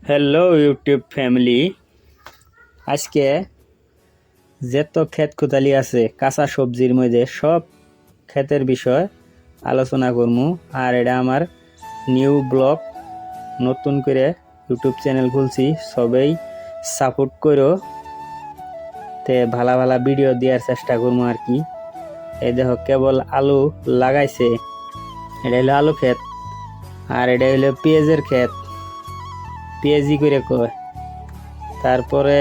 Hello YouTube family, আজকে যত ক্ষেত কোদালি আছে কাঁচা সবজির মধ্যে সব ক্ষেতের বিষয় আলোচনা করবো। আর এটা আমার নিউ ব্লগ, নতুন করে ইউটিউব চ্যানেল খুলছি, সবাই সাপোর্ট করো, তে ভালা ভালা ভিডিও দেওয়ার চেষ্টা করবো আর কি। এই দেখো কেবল আলু লাগাইছে, এটা হলো আলু ক্ষেত, আর এটা হলো পেঁয়াজের ক্ষেত, পেঁয়াজি করে কয়। তারপরে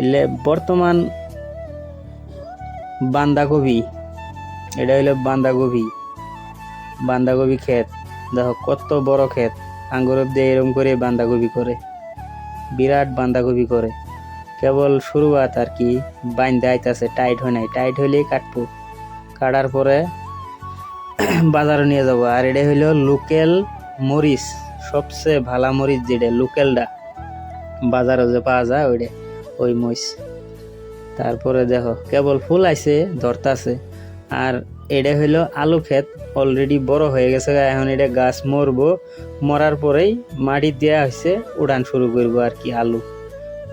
এলে বর্তমান বাঁধাকপি, এটা হইলো বাঁধাকপি ক্ষেত। দেখো কত বড় ক্ষেত, আঙ্গুর দিয়ে এরকম করে বাঁধাকপি করে, বিরাট বাঁধাকপি করে। কেবল শুরুয়াত আর কি, বাইন্দা আইতাছে, টাইট হয় নাই, টাইট হইলেই কাটবো, কাটার পরে বাজারে নিয়ে যাবো। আর এটা হইলো লোকাল মরিচ, সবচেয়ে ভালো মরিচ যেটা লোকালটা বাজারে যে পাওয়া যায় ওইটা, ওই মরিচ। তারপরে দেখো কেবল ফুল আইছে, ধরতাছে। আর এটা হইলো আলু ক্ষেত, অলরেডি বড় হয়ে গেছে, এখন এটা গাছ মরবো, মরার পরেই মাটি দেওয়া হয়েছে, উড়ান শুরু করবো আর কি।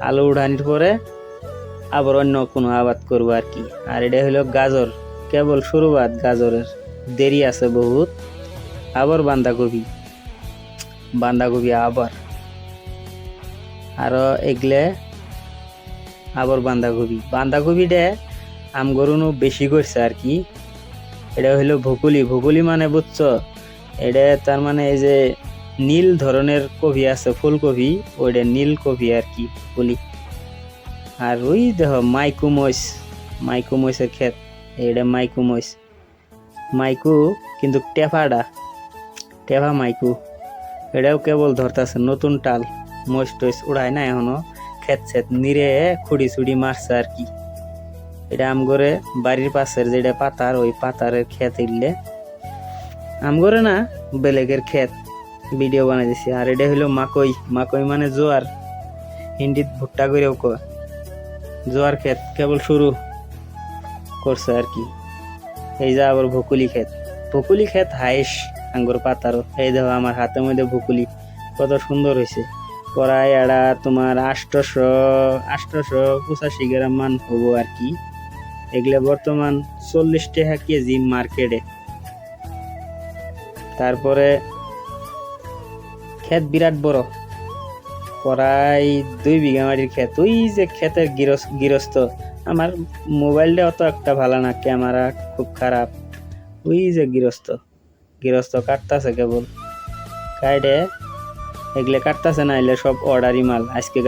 আলু উড়ানির পরে আবার অন্য কোনো আবাদ করবো আর কি। আর এটা হইলো গাজর, কেবল শুরুবাত, গাজরের দেরি আছে বহুত। আবার বাঁধাকপি আবার, আরো এগলে আবার বাঁধাকপিটা আমগরুনও বেশি করছে আর কি। এটা হইলো ভুকুলি মানে বুঝছো, এটা তার মানে এই যে নীল ধরনের কপি আছে, ফুলকপি, ওইটা নীল কপি আর কি, ভুকুলি। আর ওই দেখো মাইকুমইসের ক্ষেত, এটা মাইকু কিন্তু টেফা মাইকু, এটাও কেবল ধরতেছে, নতুন টাল, মইস টইস উড়ায় না এখনো, ক্ষেত নিরে খুঁড়ি ছুড়ি মারছে আর কি। এটা আমগরে বাড়ির পাশের যেটা পাতার, ওই পাতারের ক্ষেত ইলে আমগরে না, বেলেগের ক্ষেত ভিডিও বানাই দিছি। আর এটা হইলো মাকই মানে জোয়ার, হিন্দিত ভুট্টা করেও কয়, জোয়ার ক্ষেত কেবল শুরু করছে আর কি। এই যে আবার ভুকুলি ক্ষেত হাইস আঙ্গুর পাতারও। এই দেখো আমার হাতের মধ্যে ভুকুলি কত সুন্দর হয়েছে, প্রায় এরা তোমার 885 গ্রাম মান হবো আর কি। এগুলো বর্তমান 40 টাকা কেজি মার্কেটে। তারপরে ক্ষেত বিরাট বড়, প্রায় 2 বিঘা মাটির ক্ষেত। ওই যে ক্ষেতের গৃহস্থ, আমার মোবাইলটা অত একটা ভালো না, ক্যামেরা খুব খারাপ। ওই যে গৃহস্থ কাটতাছে, কেবল কাটে এগুলো কাটতাছে, না এলে সব অর্ডারি মাল আজকে।